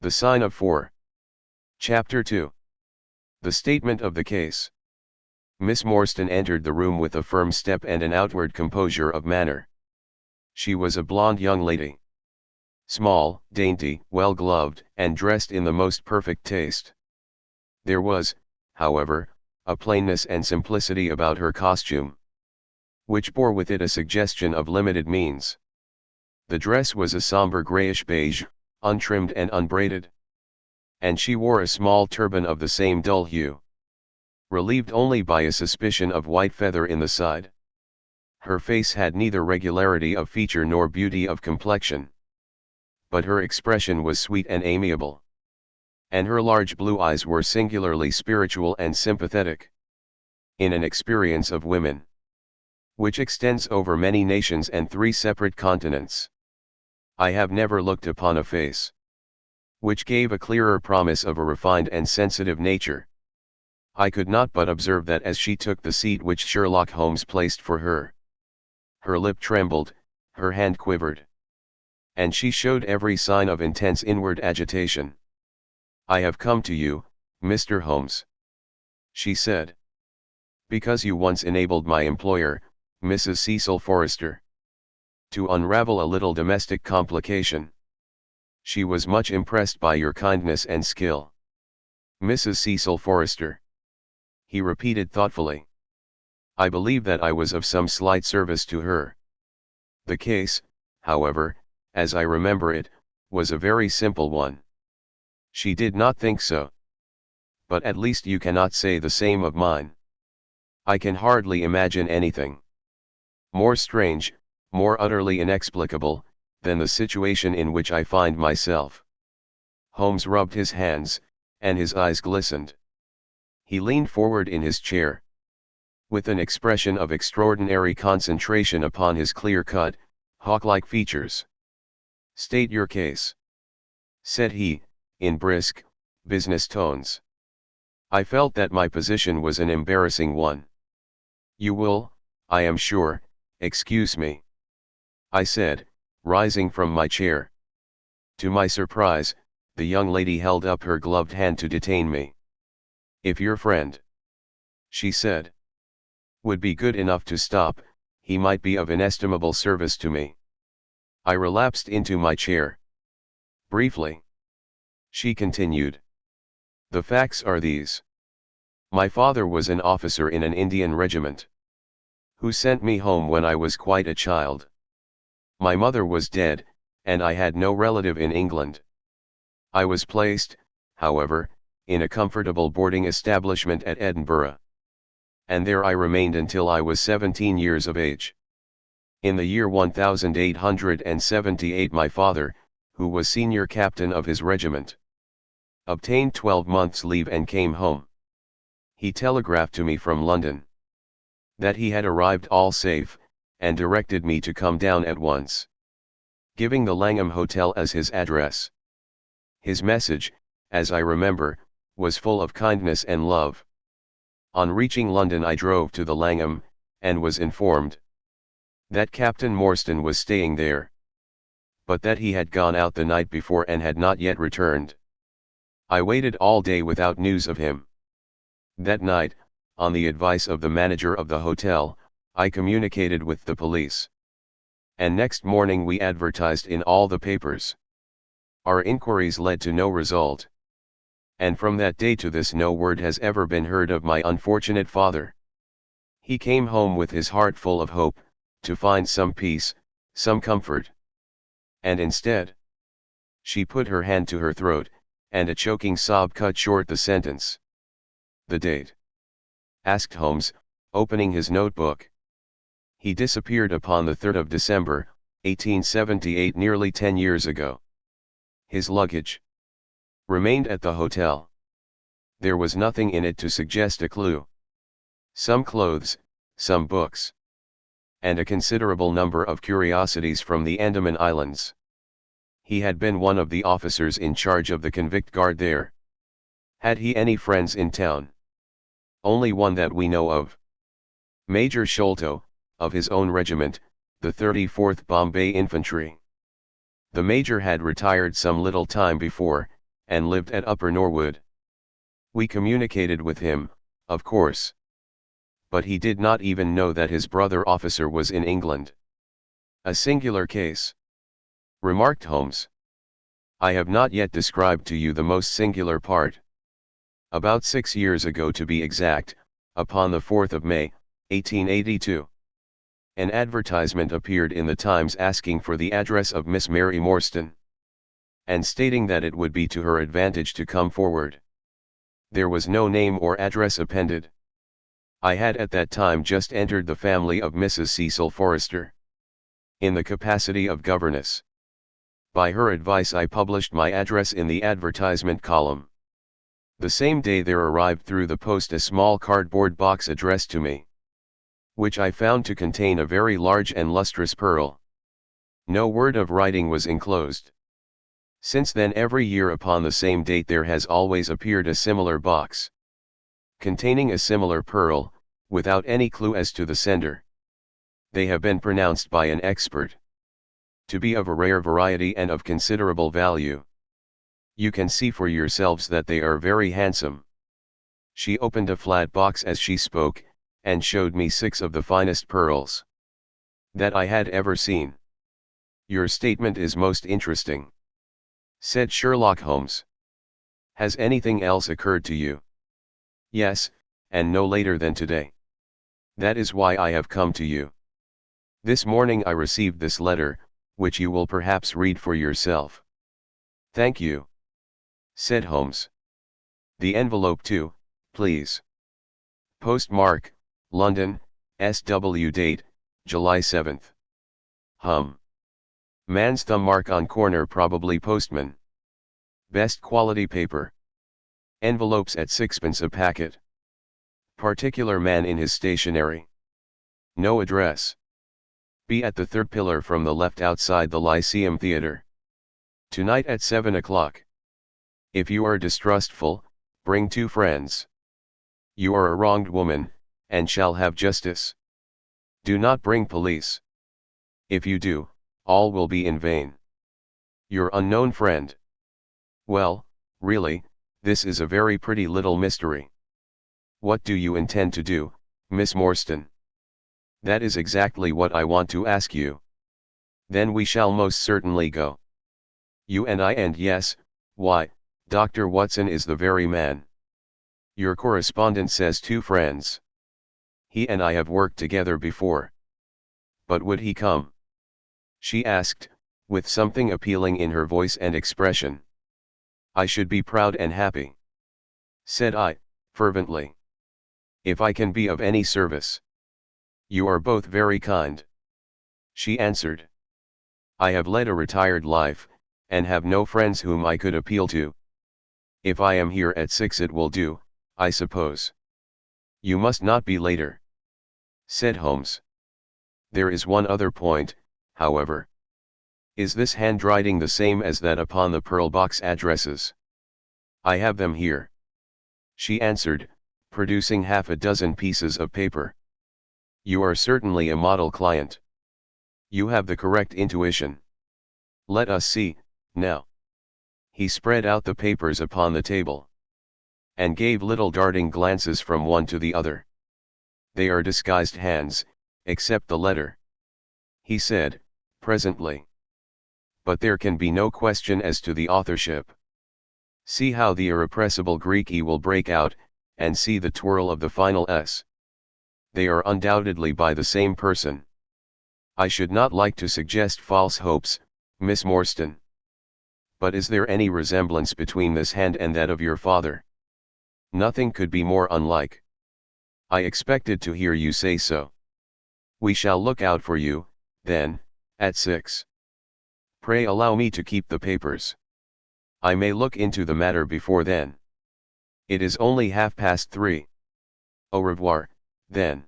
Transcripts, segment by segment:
The Sign of 4. Chapter 2. The Statement of the Case. Miss Morstan entered the room with a firm step and an outward composure of manner. She was a blonde young lady. Small, dainty, well-gloved, and dressed in the most perfect taste. There was, however, a plainness and simplicity about her costume, which bore with it a suggestion of limited means. The dress was a somber grayish beige, untrimmed and unbraided. And she wore a small turban of the same dull hue, relieved only by a suspicion of white feather in the side. Her face had neither regularity of feature nor beauty of complexion, but her expression was sweet and amiable, and her large blue eyes were singularly spiritual and sympathetic. In an experience of women, which extends over many nations and 3 separate continents, I have never looked upon a face which gave a clearer promise of a refined and sensitive nature. I could not but observe that as she took the seat which Sherlock Holmes placed for her, her lip trembled, her hand quivered, and she showed every sign of intense inward agitation. "I have come to you, Mr. Holmes," she said, "because you once enabled my employer, Mrs. Cecil Forrester, to unravel a little domestic complication. She was much impressed by your kindness and skill." "Mrs. Cecil Forrester," he repeated thoughtfully. "I believe that I was of some slight service to her. The case, however, as I remember it, was a very simple one." "She did not think so. But at least you cannot say the same of mine. I can hardly imagine anything more strange, more utterly inexplicable, than the situation in which I find myself." Holmes rubbed his hands, and his eyes glistened. He leaned forward in his chair, with an expression of extraordinary concentration upon his clear-cut, hawk-like features. "State your case," said he, in brisk, business tones. I felt that my position was an embarrassing one. "You will, I am sure, excuse me," I said, rising from my chair. To my surprise, the young lady held up her gloved hand to detain me. "If your friend," she said, "would be good enough to stop, he might be of inestimable service to me." I relapsed into my chair. "Briefly," she continued, "the facts are these. My father was an officer in an Indian regiment, who sent me home when I was quite a child. My mother was dead, and I had no relative in England. I was placed, however, in a comfortable boarding establishment at Edinburgh, and there I remained until I was 17 years of age. In the year 1878 my father, who was senior captain of his regiment, obtained 12 months' leave and came home. He telegraphed to me from London that he had arrived all safe, and directed me to come down at once, giving the Langham Hotel as his address. His message, as I remember, was full of kindness and love. On reaching London I drove to the Langham, and was informed that Captain Morstan was staying there, but that he had gone out the night before and had not yet returned. I waited all day without news of him. That night, on the advice of the manager of the hotel, I communicated with the police, and next morning we advertised in all the papers. Our inquiries led to no result, and from that day to this no word has ever been heard of my unfortunate father. He came home with his heart full of hope, to find some peace, some comfort. And instead," she put her hand to her throat, and a choking sob cut short the sentence. "The date?" asked Holmes, opening his notebook. "He disappeared upon the 3rd of December, 1878, nearly 10 years ago. His luggage remained at the hotel. There was nothing in it to suggest a clue. Some clothes, some books, and a considerable number of curiosities from the Andaman Islands. He had been one of the officers in charge of the convict guard there." "Had he any friends in town?" "Only one that we know of. Major Sholto, of his own regiment, the 34th Bombay Infantry. The major had retired some little time before, and lived at Upper Norwood. We communicated with him, of course. But he did not even know that his brother officer was in England. A singular case, remarked Holmes. I have not yet described to you the most singular part. About 6 years ago to be exact, upon the 4th of May, 1882. An advertisement appeared in the Times asking for the address of Miss Mary Morstan, and stating that it would be to her advantage to come forward. There was no name or address appended. I had at that time just entered the family of Mrs. Cecil Forrester, in the capacity of governess. By her advice I published my address in the advertisement column. The same day there arrived through the post a small cardboard box addressed to me, which I found to contain a very large and lustrous pearl. No word of writing was enclosed. Since then every year upon the same date there has always appeared a similar box, containing a similar pearl, without any clue as to the sender. They have been pronounced by an expert to be of a rare variety and of considerable value. You can see for yourselves that they are very handsome. She opened a flat box as she spoke, and showed me 6 of the finest pearls that I had ever seen. Your statement is most interesting, said Sherlock Holmes. Has anything else occurred to you? Yes, and no later than today. That is why I have come to you. This morning I received this letter, which you will perhaps read for yourself. Thank you, said Holmes. The envelope too, please. Postmark, London, SW date, July 7th. Man's thumb mark on corner, probably postman. Best quality paper. Envelopes at 6pence a packet. Particular man in his stationery. No address. Be at the 3rd pillar from the left outside the Lyceum Theatre. Tonight at 7 o'clock. If you are distrustful, bring 2 friends. You are a wronged woman, and shall have justice. Do not bring police. If you do, all will be in vain. Your unknown friend. Well, really, this is a very pretty little mystery. What do you intend to do, Miss Morstan? That is exactly what I want to ask you. Then we shall most certainly go. You and I, and yes, why, Dr. Watson is the very man. Your correspondent says 2 friends. He and I have worked together before. But would he come? She asked, with something appealing in her voice and expression. I should be proud and happy, said I, fervently, if I can be of any service. You are both very kind, she answered. I have led a retired life, and have no friends whom I could appeal to. If I am here at 6 it will do, I suppose. You must not be later, said Holmes. There is one other point, however. Is this handwriting the same as that upon the pearl box addresses? I have them here, she answered, producing half a dozen pieces of paper. You are certainly a model client. You have the correct intuition. Let us see, now. He spread out the papers upon the table, and gave little darting glances from one to the other. They are disguised hands, except the letter, he said, presently. But there can be no question as to the authorship. See how the irrepressible Greek E will break out, and see the twirl of the final S. They are undoubtedly by the same person. I should not like to suggest false hopes, Miss Morstan. But is there any resemblance between this hand and that of your father? Nothing could be more unlike. I expected to hear you say so. We shall look out for you, then, at 6. Pray allow me to keep the papers. I may look into the matter before then. It is only 3:30. Au revoir, then.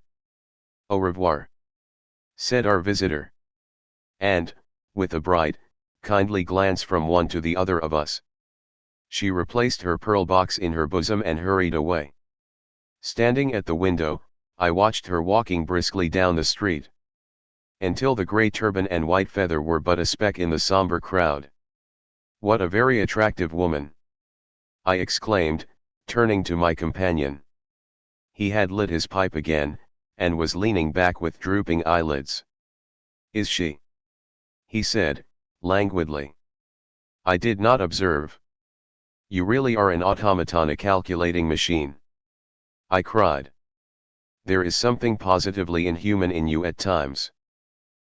Au revoir, said our visitor. And, with a bright, kindly glance from one to the other of us, she replaced her pearl box in her bosom and hurried away. Standing at the window, I watched her walking briskly down the street, until the grey turban and white feather were but a speck in the sombre crowd. What a very attractive woman, I exclaimed, turning to my companion. He had lit his pipe again, and was leaning back with drooping eyelids. Is she? He said, languidly. I did not observe. You really are an automaton, a calculating machine. I cried. There is something positively inhuman in you at times.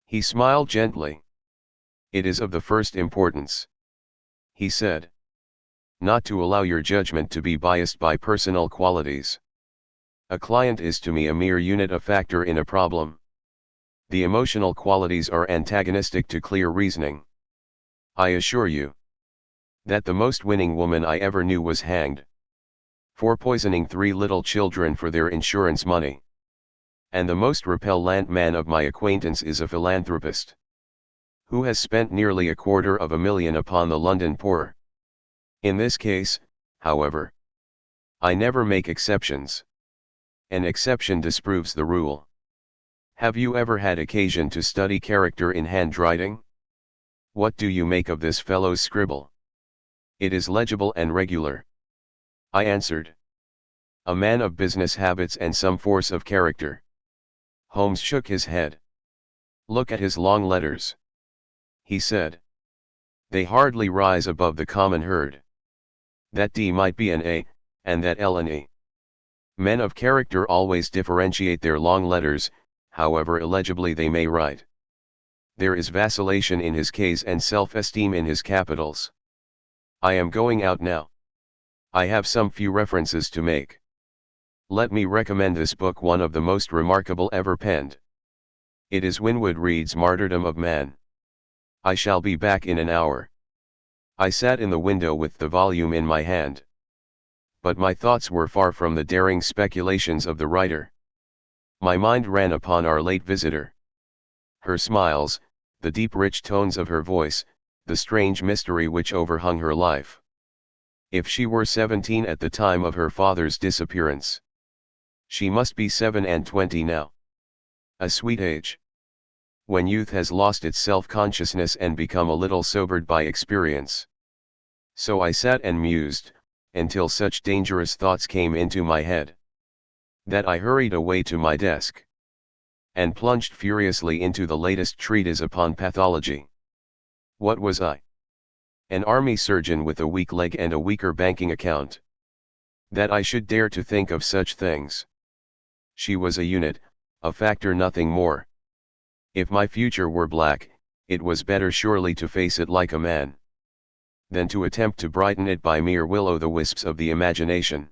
He smiled gently. It is of the first importance, he said, not to allow your judgment to be biased by personal qualities. A client is to me a mere unit, a factor in a problem. The emotional qualities are antagonistic to clear reasoning. I assure you that the most winning woman I ever knew was hanged for poisoning 3 little children for their insurance money. And the most repellent man of my acquaintance is a philanthropist who has spent nearly $250,000 upon the London poor. In this case, however, I never make exceptions. An exception disproves the rule. Have you ever had occasion to study character in handwriting? What do you make of this fellow's scribble? It is legible and regular, I answered. A man of business habits and some force of character. Holmes shook his head. Look at his long letters, he said. They hardly rise above the common herd. That D might be an A, and that L an E. Men of character always differentiate their long letters, however illegibly they may write. There is vacillation in his K's and self-esteem in his capitals. I am going out now. I have some few references to make. Let me recommend this book, one of the most remarkable ever penned. It is Winwood Reade's Martyrdom of Man. I shall be back in an hour. I sat in the window with the volume in my hand. But my thoughts were far from the daring speculations of the writer. My mind ran upon our late visitor. Her smiles, the deep rich tones of her voice, the strange mystery which overhung her life. If she were 17 at the time of her father's disappearance, she must be 27 now. A sweet age, when youth has lost its self-consciousness and become a little sobered by experience. So I sat and mused, until such dangerous thoughts came into my head that I hurried away to my desk and plunged furiously into the latest treatise upon pathology. What was I? An army surgeon with a weak leg and a weaker banking account, that I should dare to think of such things? She was a unit, a factor, nothing more. If my future were black, it was better surely to face it like a man than to attempt to brighten it by mere will-o'-the-wisps of the imagination.